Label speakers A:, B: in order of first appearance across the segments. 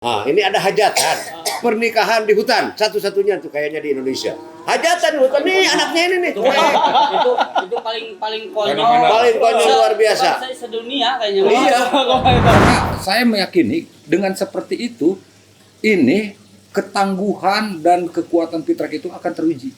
A: Ah, ini ada hajatan. Pernikahan di hutan, satu-satunya tuh kayaknya di Indonesia. Hajatan di hutan nih anaknya ini nih.
B: itu paling konyol.
A: Paling konyol luar biasa.
B: Sedunia kayaknya.
A: Iya.
C: Saya meyakini dengan seperti itu, ini ketangguhan dan kekuatan Pitrak itu akan teruji.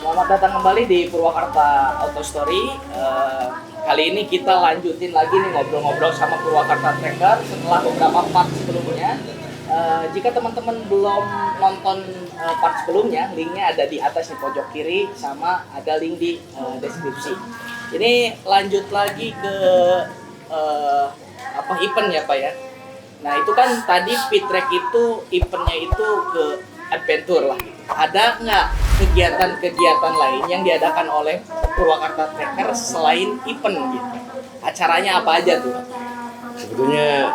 B: Selamat datang kembali di Purwakarta Auto Story. Kali ini kita lanjutin lagi nih ngobrol-ngobrol sama Purwakarta Tracker setelah beberapa part sebelumnya. Jika teman-teman belum nonton part sebelumnya, linknya ada di atas di pojok kiri sama ada link di deskripsi. Ini lanjut lagi ke event ya Pak ya. Nah itu kan tadi Pitrak itu eventnya itu ke adventure lah. Ada nggak kegiatan-kegiatan lain yang diadakan oleh Purwakarta Tracker selain event gitu? Acaranya apa aja tuh?
A: Sebetulnya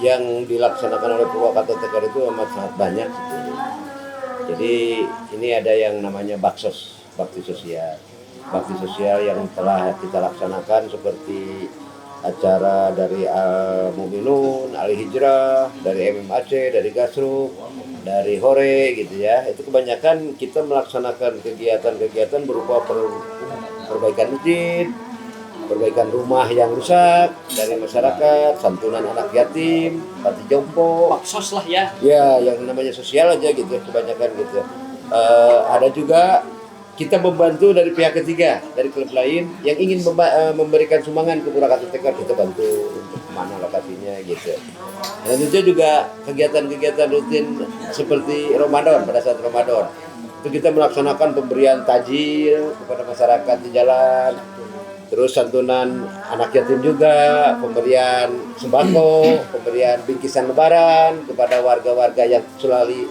A: yang dilaksanakan oleh Purwakarta Tracker itu amat sangat banyak sebetulnya. Jadi ini ada yang namanya bakti sosial yang telah kita laksanakan seperti acara dari Al-Muminun, Al-Hijrah, dari MMAC, dari Gasruk, dari Hore gitu ya. Itu kebanyakan kita melaksanakan kegiatan-kegiatan berupa perbaikan masjid, perbaikan rumah yang rusak dari masyarakat, santunan anak yatim, panti jompo.
B: Baksos lah ya.
A: Ya, yang namanya sosial aja gitu kebanyakan gitu. Ada juga kita membantu dari pihak ketiga, dari klub lain yang ingin memberikan sumbangan ke Purwakarta Tracker, kita bantu untuk mana lokasinya gitu. Dan itu juga kegiatan-kegiatan rutin seperti Ramadan, pada saat Ramadan itu kita melaksanakan pemberian tajil kepada masyarakat di jalan, terus santunan anak yatim juga, pemberian sembako, pemberian bingkisan lebaran kepada warga-warga yang selalu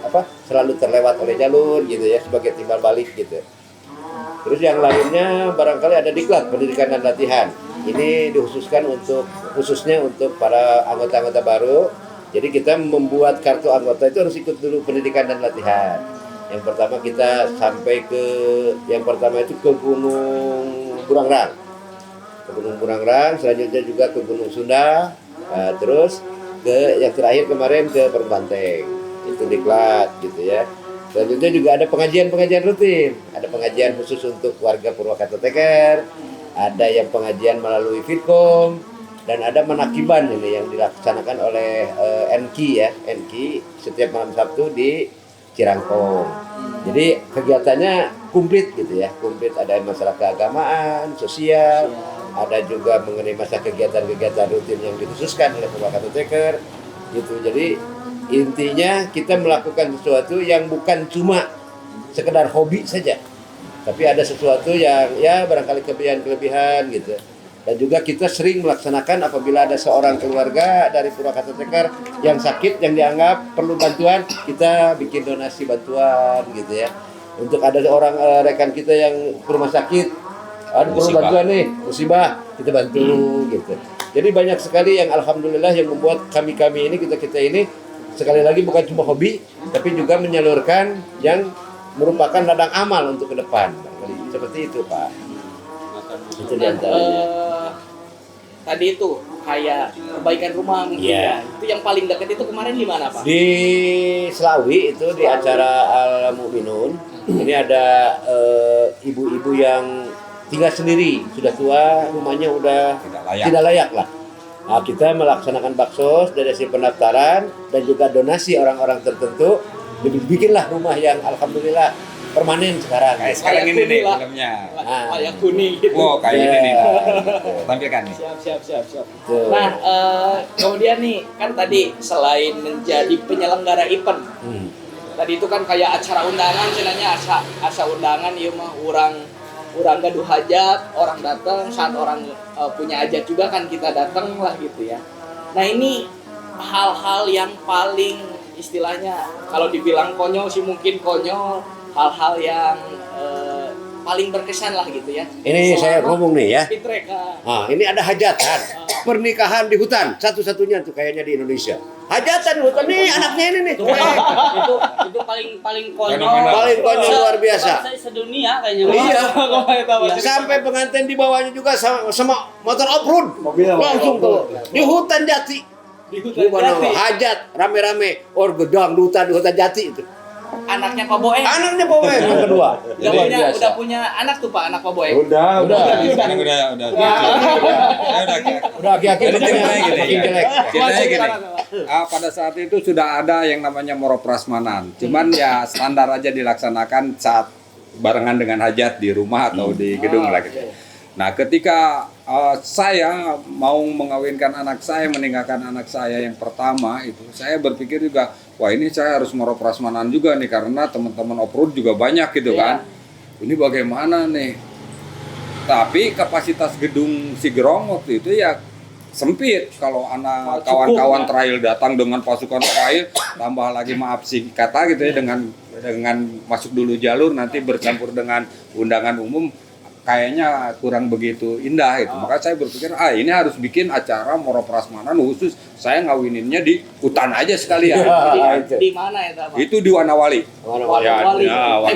A: terlewat oleh jalur gitu ya, sebagai timbal balik gitu. Terus yang lainnya barangkali ada diklat pendidikan dan latihan. Ini khususnya untuk para anggota-anggota baru. Jadi kita membuat kartu anggota itu harus ikut dulu pendidikan dan latihan. Yang pertama kita sampai ke Gunung Burangrang. Ke Gunung Burangrang, selanjutnya juga ke Gunung Sunda. Terus yang terakhir kemarin ke Perbanteng. Itu diklat gitu ya. Selanjutnya juga ada pengajian-pengajian rutin. Ada pengajian khusus untuk warga Purwakarta Tracker, ada yang pengajian melalui Fitkom, dan ada menakiban ini yang dilaksanakan oleh NKI setiap malam Sabtu di Cirangkong. Jadi kegiatannya komplit gitu ya, komplit. Ada masalah keagamaan, sosial, ada juga mengenai masa kegiatan-kegiatan rutin yang dikhususkan oleh Purwakarta Tracker gitu. Jadi intinya kita melakukan sesuatu yang bukan cuma sekedar hobi saja, tapi ada sesuatu yang ya barangkali kelebihan gitu. Dan juga kita sering melaksanakan apabila ada seorang keluarga dari Purwakarta Tracker yang sakit, yang dianggap perlu bantuan, kita bikin donasi bantuan gitu ya. Untuk ada orang rekan kita yang ke rumah sakit, perlu bantuan nih, musibah, kita bantu gitu. Jadi banyak sekali yang alhamdulillah yang membuat kami ini, kita ini sekali lagi bukan cuma hobi, tapi juga menyalurkan yang merupakan ladang amal untuk ke depan. Seperti itu Pak. Itu diantaranya.
B: Tadi itu kayak perbaikan rumah mungkin ya. Itu yang paling dekat itu kemarin di mana Pak?
A: Di Selawi itu di acara Al-Muminun. Ini ada ibu-ibu yang tinggal sendiri, sudah tua, rumahnya udah tidak layak lah. Nah, kita melaksanakan baksos dari hasil pendaftaran dan juga donasi orang-orang tertentu, bikinlah rumah yang alhamdulillah permanen sekarang.
C: Kayak sekarang ini nih filmnya.
B: Kayak kuning gitu.
C: Wow, kayak ini nih. Tampilkan nih.
B: Siap. Nah, kemudian nih kan tadi selain menjadi penyelenggara event, tadi itu kan kayak acara undangan, sebenarnya asa undangan, iya mah orang orang gaduh hajat, orang datang saat orang punya hajat juga kan kita datang lah gitu ya. Nah ini hal-hal yang paling istilahnya kalau dibilang konyol sih mungkin konyol, hal-hal yang paling berkesan lah gitu ya.
A: Ini saya ngomong nih ya.
B: Pitrek,
A: Ini ada hajatan, pernikahan di hutan, satu-satunya tuh kayaknya di Indonesia. Hajatan di hutan nih, anaknya ini nih.
D: Itu paling konyol.
A: Paling konyol luar biasa.
D: Sedunia kayaknya.
A: Iya.
B: Iya.
A: Sampai pengantin di bawahnya juga sama motor off-road. Langsung tuh di hutan Jati.
B: Di hutan
A: Gimana
B: Jati.
A: hajat rame-rame, gedang di hutan Jati itu.
B: Anaknya Pak Boe.
A: Anaknya Boe yang kedua.
B: Udah punya anak tuh Pak, anak Pak Boe.
E: Udah.
C: Sekarang udah.
A: Udah aki-aki
C: Ceritanya gini,
A: makin
C: ya.
A: jelek.
C: Ceritanya gini. Pada saat itu sudah ada yang namanya moro prasmanan. Cuman ya standar aja dilaksanakan saat barengan dengan hajat di rumah atau di gedung lah gitu. Nah, ketika saya mau mengawinkan anak saya, meninggalkan anak saya yang pertama itu, saya berpikir juga, wah ini saya harus moro prasmanan juga nih karena teman-teman off-road juga banyak gitu kan. Ini bagaimana nih? Tapi kapasitas gedung Sigerong waktu itu ya sempit. Kalau anak kawan-kawan trail datang dengan pasukan trail, tambah lagi maaf sih kata gitu ya dengan masuk dulu jalur nanti bercampur dengan undangan umum kayaknya kurang begitu indah itu. Maka saya berpikir ini harus bikin acara moro prasmanan khusus saya ngawininnya di hutan aja sekalian.
B: Di mana ya Pak?
C: Itu di Wanawali.
B: Wali.
C: Wanawali.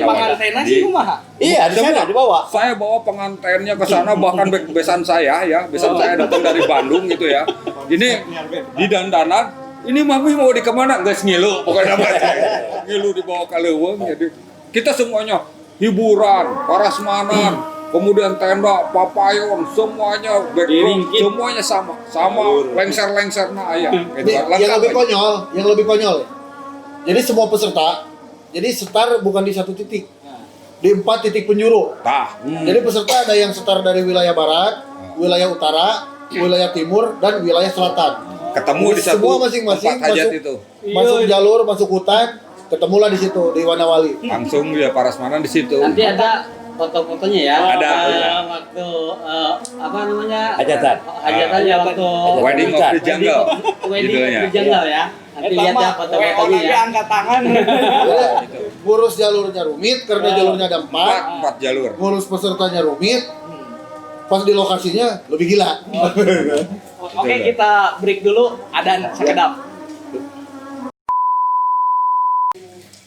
B: Pengantena sih kumaha?
A: Iya, di sana dibawa.
C: Saya bawa pengantennya ke sana bahkan besan saya ya, besan saya datang dari Bandung gitu ya. Ini di dandanan, ini mami mau di kemana? Guys ngilu, pokoknya ngilu dibawa ke Leuweung. Jadi kita semuanya hiburan, parasmanan, kemudian tenda, papayon, semuanya background, semuanya sama lengser-lengser nah ayah.
E: Yang lebih konyol. Jadi semua peserta, jadi setar bukan di satu titik, di 4 titik penjuru. Jadi peserta ada yang setar dari wilayah barat, wilayah utara, wilayah timur, dan wilayah selatan.
C: Ketemu di satu
E: semua masing-masing
C: tempat hajat itu.
E: masuk jalur, masuk hutan, ketemulah di situ di Wanawali.
C: Langsung dia parasmanan di situ.
D: Nanti ada foto-fotonya ya.
C: Ada.
D: Waktu apa namanya?
A: Hajatan.
D: Hajatan ya waktu
C: Wedding of the Jungle.
D: Wedding
C: judulnya.
D: of the Jungle ya. Nanti lihat ya foto-fotonya ya.
B: Angkat tangan.
E: Ngurus jalurnya rumit karena jalurnya ada 4.
C: 4 jalur.
E: Ngurus pesertanya rumit. Pas di lokasinya lebih gila.
B: Oke, kita break dulu, adan sekedap.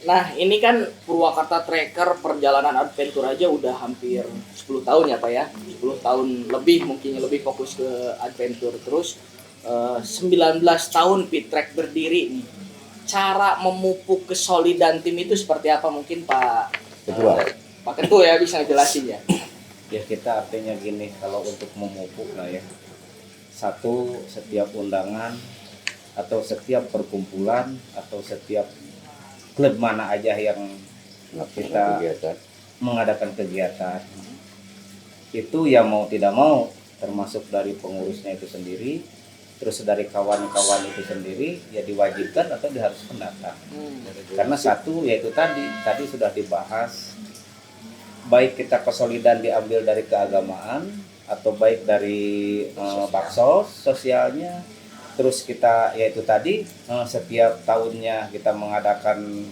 B: Nah, ini kan Purwakarta Trekker perjalanan adventure aja udah hampir 10 tahun ya Pak ya. 10 tahun lebih, mungkin lebih fokus ke adventure. Terus 19 tahun Pit Trek berdiri nih. Cara memupuk kesolidan tim itu seperti apa mungkin Pak
A: Ketua.
B: Pak Ketua ya bisa ngejelasin ya.
F: Ya kita artinya gini, kalau untuk memupuk lah ya, satu, setiap undangan atau setiap perkumpulan atau setiap klub mana aja yang kita mengadakan kegiatan itu ya mau tidak mau, termasuk dari pengurusnya itu sendiri, terus dari kawan-kawan itu sendiri ya diwajibkan atau diharuskan datang. Karena satu yaitu tadi sudah dibahas, baik kita kesolidan diambil dari keagamaan atau baik dari baksos sosialnya, terus kita yaitu tadi setiap tahunnya kita mengadakan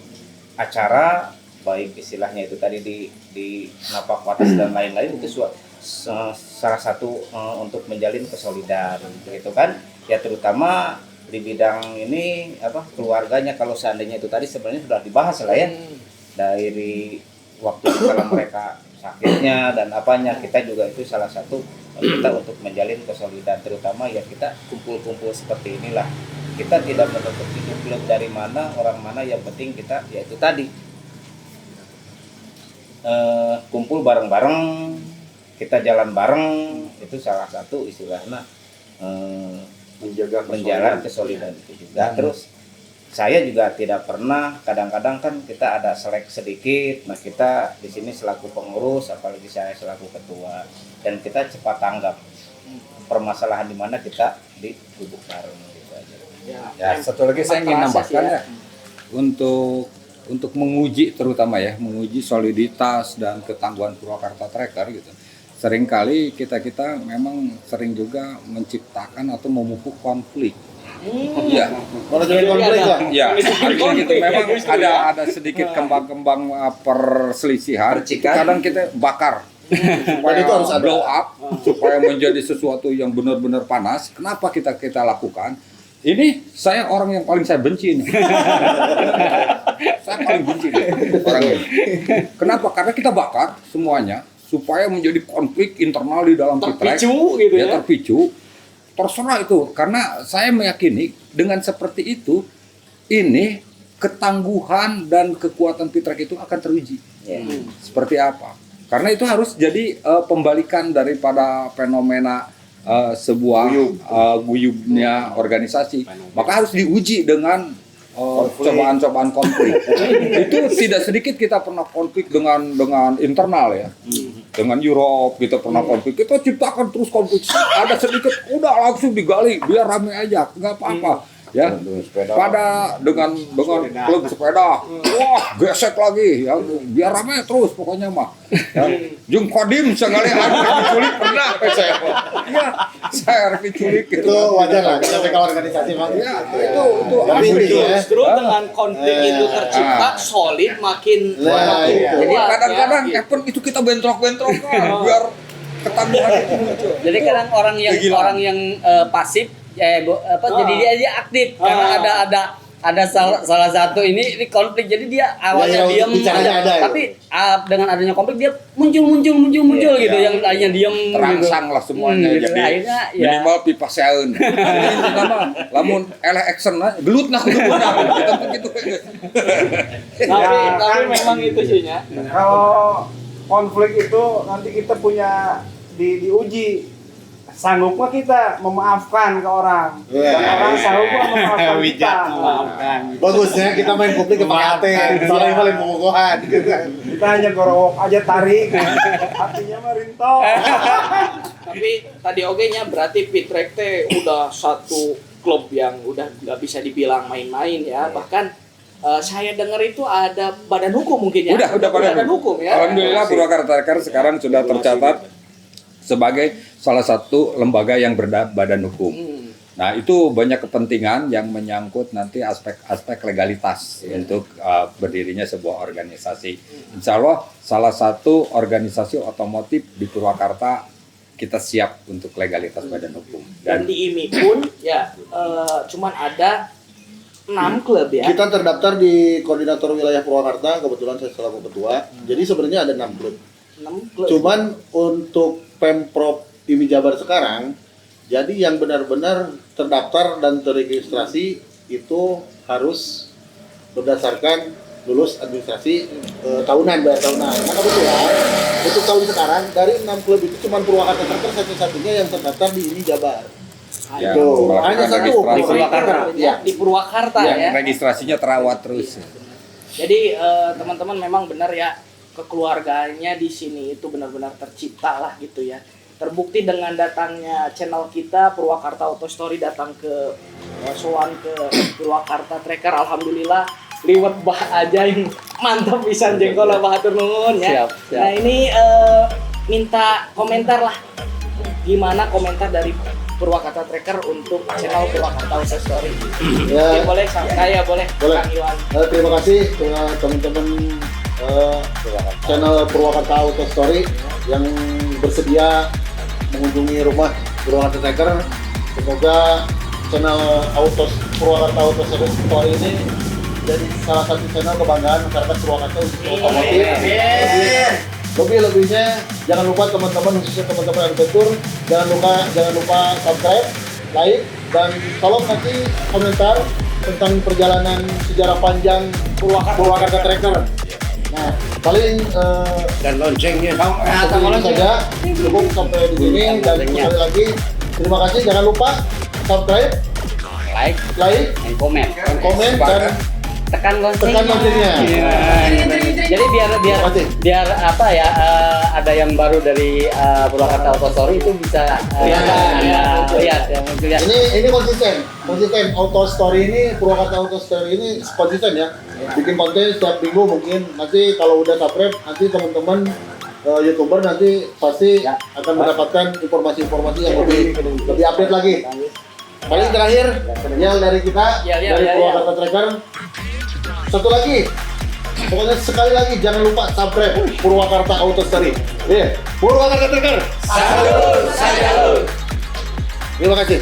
F: acara baik istilahnya itu tadi di napak watas dan lain-lain, itu salah satu untuk menjalin kesolidan gitu kan ya, terutama di bidang ini keluarganya. Kalau seandainya itu tadi sebenarnya sudah dibahas lah ya dari waktu kalau mereka sakitnya dan apanya, kita juga itu salah satu kita untuk menjalin kesolidan, terutama ya kita kumpul-kumpul seperti inilah. Kita tidak menutup itu klub dari mana, orang mana, yang penting kita ya itu tadi kumpul bareng-bareng, kita jalan bareng, itu salah satu istilahnya menjaga kesolidan itu juga. Terus saya juga tidak pernah, kadang-kadang kan kita ada selek sedikit, nah kita di sini selaku pengurus, apalagi saya selaku ketua, dan kita cepat tanggap permasalahan di mana kita duduk bareng gitu aja.
C: Ya, satu lagi saya ingin nambahkan ya, untuk untuk menguji terutama ya, menguji soliditas dan ketangguhan Purwakarta Tracker gitu. Seringkali kita memang sering juga menciptakan atau memupuk konflik. Iya.
E: Kalau jadi konflik lah.
C: Ya, artinya gitu memang ada sedikit kembang-kembang perselisihan. Kadang kita bakar supaya
E: itu harus ada.
C: blow up, supaya menjadi sesuatu yang benar-benar panas. Kenapa kita lakukan? Ini saya orang yang paling saya benci ini. Saya paling benci nih, orang ini. Kenapa? Karena kita bakar semuanya supaya menjadi konflik internal di dalam Pitrek.
B: Terpicu gitu ya.
C: Terpicu. Terserah itu, karena saya meyakini dengan seperti itu, ini ketangguhan dan kekuatan Pitrek itu akan teruji. Seperti apa? Karena itu harus jadi pembalikan daripada fenomena sebuah guyubnya organisasi. Maka harus diuji dengan cobaan-cobaan konflik. Itu tidak sedikit kita pernah konflik dengan internal ya. Dengan Europe kita pernah konflik. Kita ciptakan terus konflik. Ada sedikit udah langsung digali biar rame aja, nggak apa-apa. Ya, pada dengan klub sepeda, wah gesek lagi, ya biar rame terus pokoknya mah. Ya. Jung Kodim sekali diculik pernah saya. Iya, saya diculik gitu.
E: Itu wajar lah, kita mereka organisasi Bang.
C: Ya, itu
E: Tapi intinya
B: Justru dengan konflik itu tercipta solid makin.
E: Nah, iya.
C: Jadi
B: kuat,
C: kadang-kadang
B: ya.
C: event itu kita bentrok-bentrokan biar ketangguhan itu muncul.
D: Jadi kadang orang yang pasif jadi dia aktif karena ada salah satu ini konflik, jadi dia awalnya
E: Ya,
D: diam
E: bicaranya ada, ya.
D: tapi dengan adanya konflik dia muncul gitu, yang lainnya diam
C: Terangsang lah semuanya,
D: gitu.
C: jadi
D: Akhirnya, ya.
C: minimal pipa seun. Jadi nama lamun eleh action lah gelut nah kudu beunang gitu.
B: Tapi memang itu sih ya.
G: Kalau konflik itu nanti kita punya diuji sanggupnya kita memaafkan ke orang dan orang sanggup memaafkan kita.
E: bagusnya kita main publik ke Pakate, soalnya paling pemukuhan gitu kan.
G: Kita hanya gorowok aja tarik, hatinya mah rinto.
B: Tapi tadi oke-nya berarti Pitrek teh udah satu klub yang udah nggak bisa dibilang main-main ya. Bahkan saya dengar itu ada badan hukum mungkin ya.
C: Udah
B: badan hukum ya.
C: Alhamdulillah Purwakarta Tracker sekarang sudah tercatat sebagai salah satu lembaga yang berbadan hukum. Nah, itu banyak kepentingan yang menyangkut nanti aspek legalitas untuk berdirinya sebuah organisasi. Insya Allah salah satu organisasi otomotif di Purwakarta kita siap untuk legalitas badan hukum.
B: Dan di IMI pun ya cuman ada 6 klub ya.
E: Kita terdaftar di Koordinator Wilayah Purwakarta, kebetulan saya selaku ketua. Jadi sebenarnya ada 6 klub.
B: 6 klub.
E: Cuman untuk Pemprov IMI Jabar sekarang, jadi yang benar-benar terdaftar dan terregistrasi itu harus berdasarkan lulus administrasi tahunan, bayar tahunan. Maka kebetulan untuk tahun sekarang dari 6 klub itu cuma Purwakarta Tracker satu-satunya yang terdaftar di IMI Jabar.
C: Ya,
E: Tuh,
C: melakukan
E: hanya satu
C: registrasi.
B: Di Purwakarta.
E: Ya.
B: Di Purwakarta
C: Yang
B: ya.
C: registrasinya terawat terus.
B: Jadi teman-teman memang benar ya, kekeluarganya di sini itu benar-benar tercipta lah gitu ya. Terbukti dengan datangnya channel kita Purwakarta Auto Story datang ke soan ke Purwakarta Tracker, alhamdulillah liwat bah aja yang mantap pisan jengkol bahatur nuhun ya.
D: Siap.
B: Nah ini minta komentar lah, gimana komentar dari Purwakarta Tracker untuk channel Purwakarta Auto Story.
E: Ya.
B: Boleh saya boleh.
E: Boleh.
B: Kang Iwan.
E: Terima kasih teman-teman channel Purwakarta Auto Story yang bersedia mengunjungi rumah Purwakarta Tracker. Semoga channel Purwakarta Auto Story ini jadi salah satu channel kebanggaan masyarakat Purwakarta untuk otomotif. Lebih-lebihnya jangan lupa teman-teman, khususnya teman-teman adventure, jangan lupa subscribe, like, dan tolong nanti komentar tentang perjalanan sejarah panjang Purwakarta Tracker. Nah, paling
A: Dan loncengnya.
E: seperti itu saja, cukup sampai di sini, dan sekali lagi terima kasih. Jangan lupa subscribe,
D: like
E: like,
D: and comment.
E: komen, dan
D: tekan loncengnya.
E: Tekan loncengnya.
D: Iya. Jadi biar apa ya, ada yang baru dari Purwakarta Auto Story itu bisa lihat ya, mungkin lihat.
E: Ini konsisten Auto Story ini, Purwakarta Auto Story ini konsisten ya. Bikin konten setiap minggu mungkin. Nanti kalau udah subscribe, nanti teman-teman YouTuber nanti pasti akan mendapatkan informasi-informasi yang lebih update lagi. Paling terakhir, yang dari kita dari Purwakarta Tracker. Satu lagi, pokoknya sekali lagi jangan lupa subscribe Purwakarta Auto Story. Purwakarta Tracker. Salut. Terima kasih.